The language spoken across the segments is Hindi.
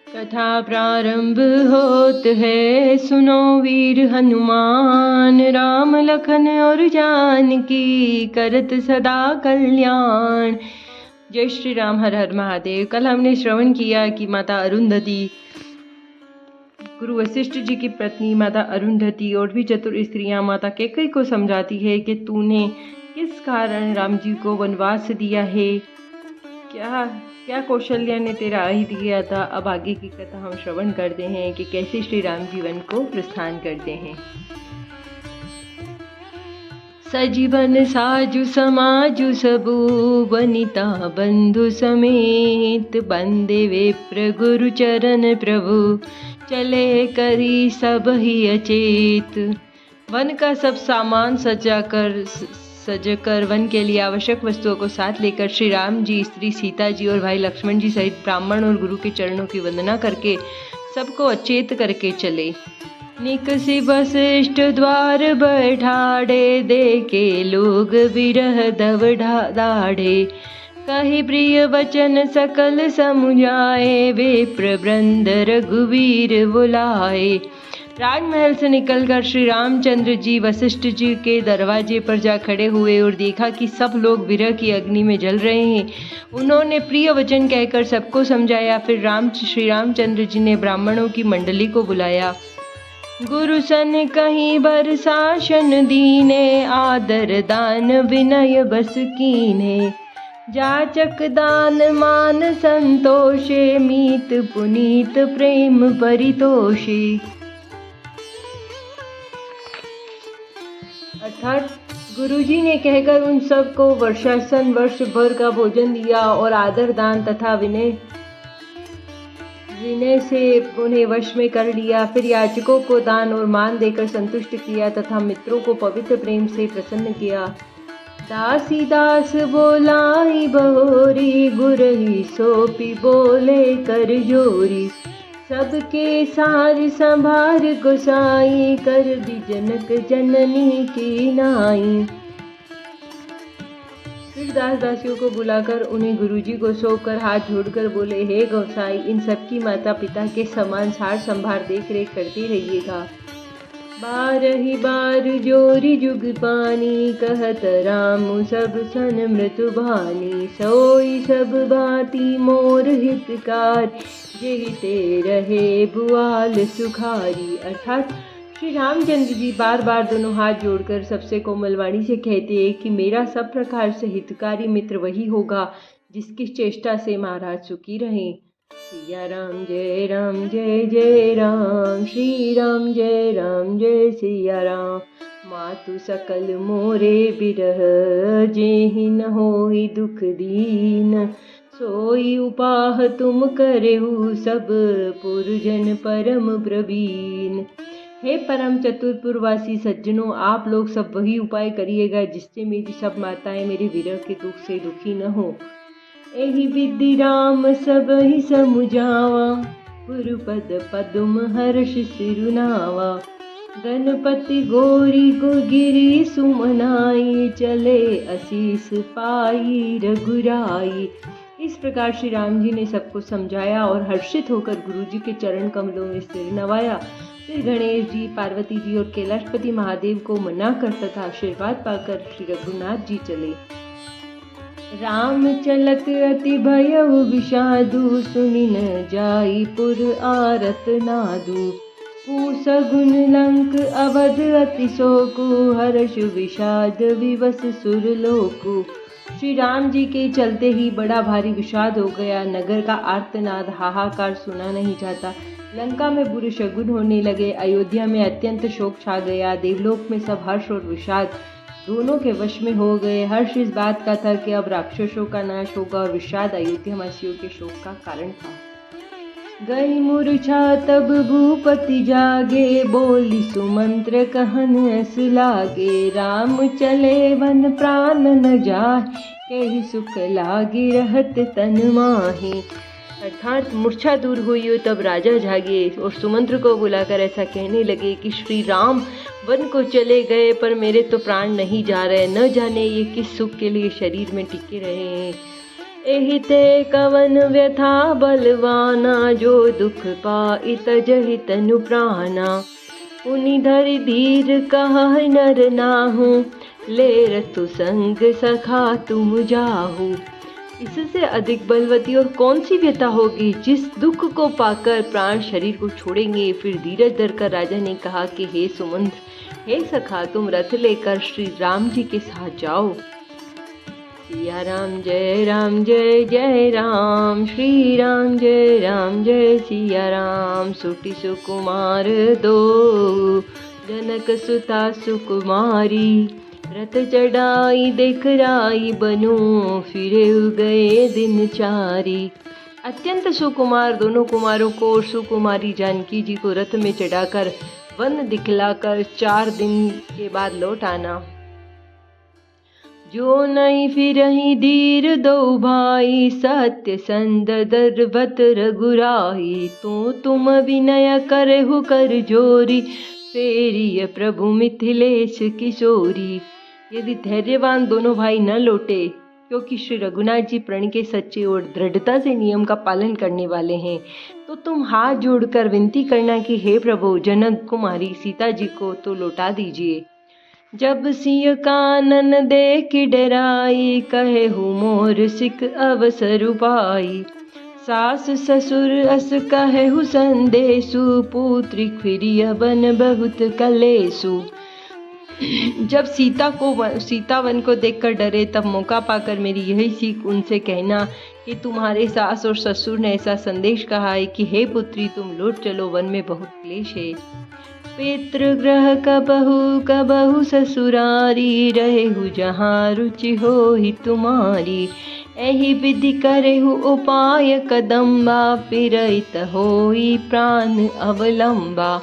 कथा प्रारंभ होत है, सुनो वीर हनुमान। राम लखन और जानकी करत सदा कल्याण। जय श्री राम। हर हर महादेव। कल हमने श्रवण किया कि माता अरुंधति, गुरु वशिष्ठ जी की पत्नी माता अरुंधति और भी चतुर स्त्रियां माता कैकेयी को समझाती है कि तूने किस कारण राम जी को वनवास दिया है, क्या क्या कौशल्या ने तेरा अहित किया था। अब आगे की कथा हम श्रवण करते हैं कि कैसे श्री राम जीवन को प्रस्थान करते हैं। सजीवन साजु समाजु सबु, वनिता बंधु समेत। बंदे विप्र गुरु चरण प्रभु, चले करी सब ही अचेत। वन का सब सामान सजकर वन के लिए आवश्यक वस्तुओं को साथ लेकर श्री राम जी, स्त्री सीता जी और भाई लक्ष्मण जी सहित ब्राह्मण और गुरु के चरणों की वंदना करके सबको अचेत करके चले। निकसी वशिष्ठ द्वार बैठाड़े, देखे लोग विरह दवढ़ा दाढ़े। कही प्रिय वचन सकल समुझाए, विप्र वृंद रघुवीर बुलाए। राजमहल से निकलकर श्री रामचंद्र जी वशिष्ठ जी के दरवाजे पर जा खड़े हुए और देखा कि सब लोग विरह की अग्नि में जल रहे हैं। उन्होंने प्रिय वचन कहकर सबको समझाया। फिर श्री रामचंद्र जी ने ब्राह्मणों की मंडली को बुलाया। गुरु सन कहीं बर शासन दीने, आदर दान विनय बस कीने। जाचक दान मान संतोषे, मीत पुनीत प्रेम परितोषे। अर्थात गुरुजी ने कहकर उन सब को वर्षासन वर्ष भर का भोजन दिया और आदर दान तथा विनय से उन्हें वश में कर लिया। फिर याचकों को दान और मान देकर संतुष्ट किया तथा मित्रों को पवित्र प्रेम से प्रसन्न किया। दासी दास बोलाई बहोरी, गुरही सोपी बोले कर जोरी। सबके सार संभार गोसाई, कर दी जनक जननी की नाई। फिर दास दासियों को बुलाकर उन्हें गुरुजी को सौंपकर हाथ जोड़कर बोले, हे गोसाई, इन सबकी माता पिता के समान सार संभार देख रेख करते रहिएगा। बारही बार जोरी जुग पानी, कहत राम सब सन मृत्यु भानी। सोई सब भांति मोर हितकार, जेहिते रहे बुआल सुखारी। अर्थात श्री रामचंद्र जी बार बार दोनों हाथ जोड़कर सबसे कोमल वाणी से कहते हैं कि मेरा सब प्रकार से हितकारी मित्र वही होगा जिसकी चेष्टा से महाराज सुखी रहें। सिया राम जय जय राम, श्री राम जय सिया राम। मातु सकल मोरे बिरह, जेहि न होई दुख दीन। सोई उपाह तुम करेहु, सब पुरजन परम प्रवीण। हे परम चतुरपुरवासी सज्जनों, आप लोग सब वही उपाय करिएगा जिससे मेरी सब माताएं मेरे विरह के दुख से दुखी न हो। एहि विधि राम सब ही समुझावा, गुरुपद पदुम हर्ष सिरुनावा। गणपति गौरी गुगिरी सुमनाई, चले असीस पाई रघुराई। इस प्रकार श्री राम जी ने सबको समझाया और हर्षित होकर गुरुजी के चरण कमलों में सिर नवाया। फिर गणेश जी, पार्वती जी और कैलाशपति महादेव को मनाकर तथा आशीर्वाद पाकर श्री रघुनाथ जी चले। राम चलत अति भयउ विषादु, सुनि न जाई पुर आरत नादु। पूसगुन लंक अवध अति शोकु, हर्ष विषाद विवश सुरलोकु। श्री राम जी के चलते ही बड़ा भारी विषाद हो गया। नगर का आर्तनाद हाहाकार सुना नहीं जाता। लंका में बुरे शगुन होने लगे। अयोध्या में अत्यंत शोक छा गया। देवलोक में सब हर्ष और विषाद दोनों के वश में हो गए। हर्ष इस बात का था कि अब राक्षसों का नाश होगा और विषाद अयोध्यावासियों के शोक का कारण था। गई मूर्छा तब भूपति जागे, बोली सुमंत्र कहन अस लागे। राम चले वन प्राण न जाए, कहि सुख लागे रहत तन माहे। अर्थात मूर्छा दूर हुई हो तब राजा जागे और सुमंत्र को बुलाकर ऐसा कहने लगे कि श्री राम वन को चले गए पर मेरे तो प्राण नहीं जा रहे। न जाने ये किस सुख के लिए शरीर में टिके रहे हैं। एहि ते कवन व्यथा बलवाना, जो दुख पाई तजहि तनु प्राणा। पुनि धरि धीर कहहि नर नाहु, ले रतु संग सखा तुम जाहु। इससे अधिक बलवती और कौन सी व्यथा होगी जिस दुख को पाकर प्राण शरीर को छोड़ेंगे। फिर धीरज धरकर राजा ने कहा कि हे सुमंत्र, हे सखा, तुम रथ लेकर श्री राम जी के साथ जाओ। सिया राम जय जय राम, श्री राम जय सिया राम। सुटी सुकुमार दो, जनक सुता सुकुमारी। रथ चढ़ाई देख राई बनो, फिरे गए दिन चारी। अत्यंत सुकुमार दोनों कुमारों को और सुकुमारी जानकी जी को रथ में चढ़ाकर वन दिखलाकर 4 दिन के बाद लौट आना। जो नहीं फिरहि धीर दो भाई, सत्य संद दर्वत रघुराई। तो तुम विनय करहु कर जोरी, फेरिय प्रभु मिथिलेश किशोरी। यदि धैर्यवान दोनों भाई न लौटे, क्योंकि श्री रघुनाथ जी प्रण के सच्चे और दृढ़ता से नियम का पालन करने वाले हैं, तो तुम हाथ जोड़कर विनती करना कि हे प्रभु, जनक कुमारी सीता जी को तो लौटा दीजिए। जब सिय कानन देख डराई, कहे हूँ मोर सिक अवसर पाई। सास ससुर अस कहु संदेशु, पुत्री फिरिय बन बहुत कलेसु। जब सीतावन को देखकर डरे, तब मौका पाकर मेरी यही सीख उनसे कहना कि तुम्हारे सास और ससुर ने ऐसा संदेश कहा है कि हे पुत्री, तुम लौट चलो, वन में बहुत क्लेश है। पितृग्रह कबहु ससुरारी, रहेहु जहाँ रुचि होहि तुम्हारी। एहि विधि करेहु उपाय कदम्बा, पिरहित होई प्राण अवलंबा।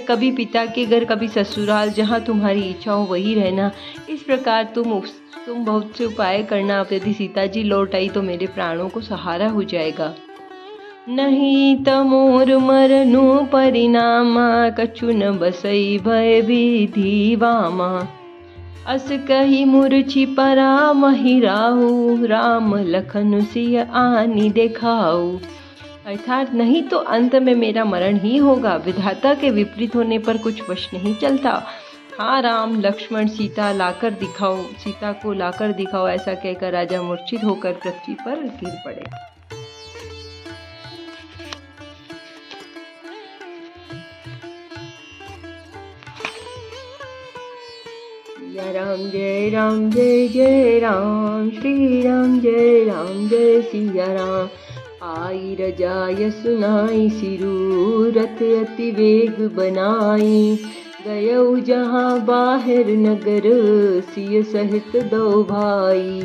कभी पिता के घर, कभी ससुराल, जहाँ तुम्हारी इच्छा हो वही रहना। इस प्रकार तुम बहुत से उपाय करना। यदि सीता जी लौट आई तो मेरे प्राणों को सहारा हो जाएगा। नहीं तमोर मरनु परिणामा, कछु न बसई भय विधि वामा। अस कही मूर्छि परा महि राहु, राम लखन सिय आनी देखाऊ। अर्थात नहीं तो अंत में मेरा मरण ही होगा। विधाता के विपरीत होने पर कुछ वश नहीं चलता। हाँ राम लक्ष्मण सीता को लाकर दिखाओ। ऐसा कहकर राजा मूर्छित होकर पृथ्वी पर गिर पड़े। राम जय राम, श्री राम जय सिया राम। आई रजाय सुनाई सिरू, रथ अति वेग बनाई। गयऊ जहाँ बाहर नगर, सिय सहित दो भाई।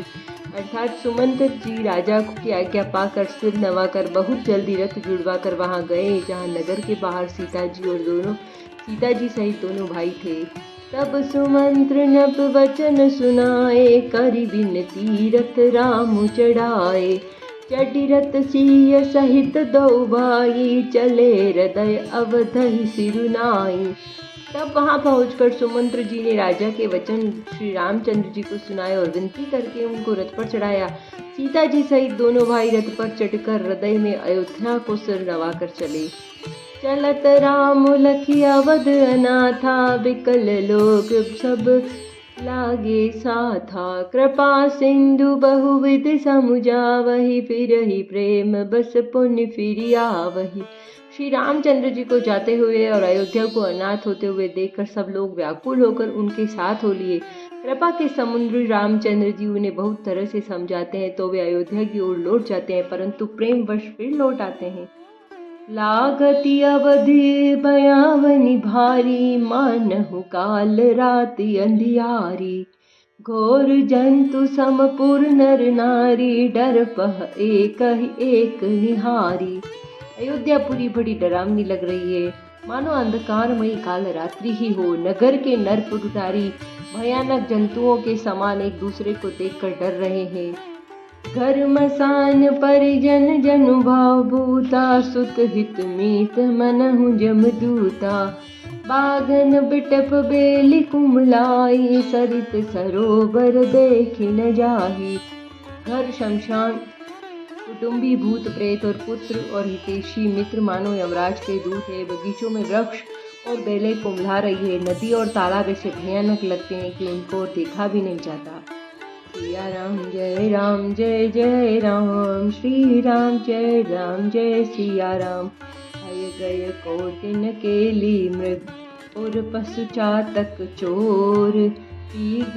अर्थात सुमंत्र जी राजा की आज्ञा पाकर सिर नवाकर बहुत जल्दी रथ जुड़वा कर वहाँ गए, जहाँ नगर के बाहर सीता जी सहित दोनों भाई थे। तब सुमंत्र नभ वचन सुनाए, करि बिनती रथ राम चढ़ाए। चढ़ी रथ सिय सहित दो भाई, चले हृदय अवधहि सिरुनाई। तब वहां पहुंचकर सुमंत्र जी ने राजा के वचन श्री रामचंद्र जी को सुनाए और विनती करके उनको रथ पर चढ़ाया। सीता जी सहित दोनों भाई रथ पर चढ़कर हृदय में अयोध्या को सिर नवाकर चले। चलत राम लखी अवध अनाथा, बिकल लोग सब लागे साथा। कृपा सिंधु बहुविध समुझावहि, फिरहि प्रेम बस पुण्य फिरिया वही। श्री रामचंद्र जी को जाते हुए और अयोध्या को अनाथ होते हुए देखकर सब लोग व्याकुल होकर उनके साथ हो लिए। कृपा के समुद्र रामचंद्र जी उन्हें बहुत तरह से समझाते हैं तो वे अयोध्या की ओर लौट जाते हैं, परंतु प्रेम वश फिर लौट आते हैं। लागति अवधि भयावनि भारी, मानहु काल राति अंधियारी। घोर जंतु समपुर नर नारी, डर पह एक ही एक निहारी। अयोध्या पूरी बड़ी डरावनी लग रही है, मानो अंधकारमयी काल रात्रि ही हो। नगर के नर पुरुषारी भयानक जंतुओं के समान एक दूसरे को देखकर डर रहे हैं। घर मसान परिजन जनु भाव भूता, सुत हित मीत मनहु जमदूता। बागन बिटप बेली कुमलाई, सरित सरोवर देखि न जाही। घर शमशान, कुटुंबी भूत प्रेत और पुत्र और हितैषी मित्र मानो यमराज के दूत है। बगीचों में वृक्ष और बेलें कुम्हला रही है। नदी और तालाब ऐसे भयानक लगते हैं कि उनको देखा भी नहीं जाता। सिया राम जय जय राम, श्री राम जय सिया राम। आय गय कोटिन केली मृग और पशु चातक चोर, तीग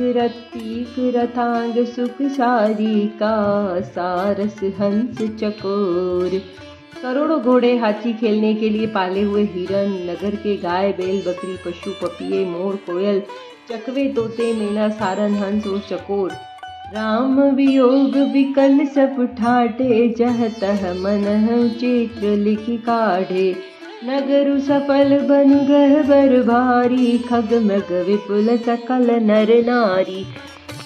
रथांग सुख सारी का, सारस हंस चकोर। करोड़ों घोड़े हाथी खेलने के लिए पाले हुए हिरन, नगर के गाय बैल बकरी पशु पपिये मोर कोयल चकवे तोते मैना सारन हंस और चकोर। राम वियोग विकल सब ठाटे, जह तह मन चित्र लिखि काढ़े। नगरु सफल बन गहबर भारी, खग मृग विपुल सकल नर नारी।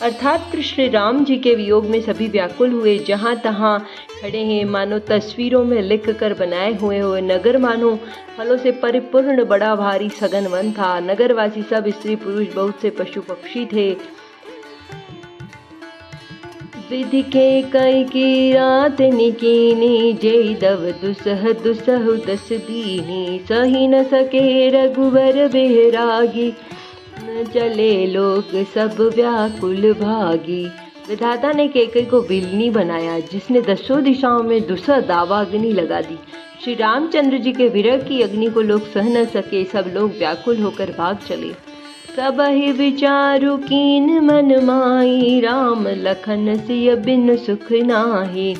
अर्थात श्री राम जी के वियोग में सभी व्याकुल हुए, जहाँ तहाँ खड़े हैं मानो तस्वीरों में लिख कर बनाए हुए नगर मानो फलों से परिपूर्ण बड़ा भारी सघन वन था। नगरवासी सब स्त्री पुरुष बहुत से पशु पक्षी थे। विधि के कई की रात निकीनी, जय दव दुसहु दस दीनी। सही न सके रघुवर बेरागी, न चले लोग सब व्याकुल भागी। विधाता ने कैकेयी को बिलनी बनाया, जिसने दसों दिशाओं में दुसह दावा अग्नि लगा दी। श्री रामचंद्र जी के विरह की अग्नि को लोग सह न सके, सब लोग व्याकुल होकर भाग चले। सबहि विचारु कीन मन माही, राम लखन सिय बिन सुख नाहि।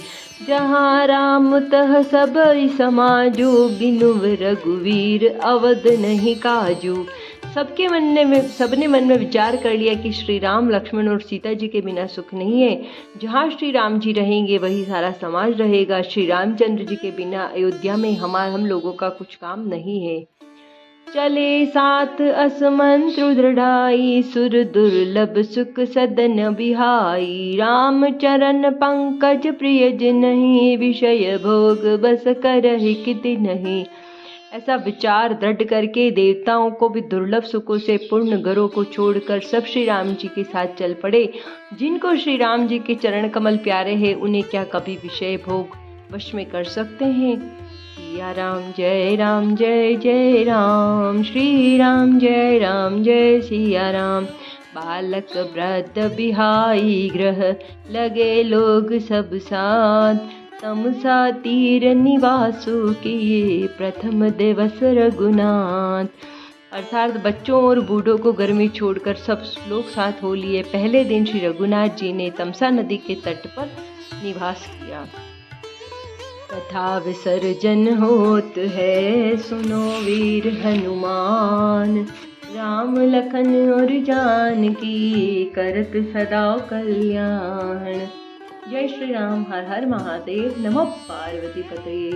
जहाँ राम तह सबइ समाजू, बिनु रघुवीर अवध नहीं काजू। सबने मन में विचार कर लिया कि श्री राम लक्ष्मण और सीता जी के बिना सुख नहीं है। जहाँ श्री राम जी रहेंगे वही सारा समाज रहेगा। श्री रामचंद्र जी के बिना अयोध्या में हम लोगों का कुछ काम नहीं है। चले साथ असमंत्रु दृढ़ाई, सुर दुर्लभ सुख सदन बिहाई। राम चरण पंकज प्रिय जिनहि, विषय भोग बस करहि किति नहीं। ऐसा विचार दृढ़ करके देवताओं को भी दुर्लभ सुखों से पूर्ण घरों को छोड़कर सब श्री राम जी के साथ चल पड़े। जिनको श्री राम जी के चरण कमल प्यारे हैं, उन्हें क्या कभी विषय भोग वश में कर सकते हैं। सिया राम जय राम, श्री राम जय सिया राम। बालक वृद्ध बिहाई ग्रह, लगे लोग सब साथ। तमसा तीर निवासु किए, प्रथम दिवस रघुनाथ। अर्थात बच्चों और बूढ़ों को घर में छोड़कर सब लोग साथ हो लिए। पहले दिन श्री रघुनाथ जी ने तमसा नदी के तट पर निवास किया। कथा विसर्जन होत है, सुनो वीर हनुमान। राम लखन और जानकी, करत सदा कल्याण। जय श्री राम। हर हर महादेव। नमो पार्वती पतये।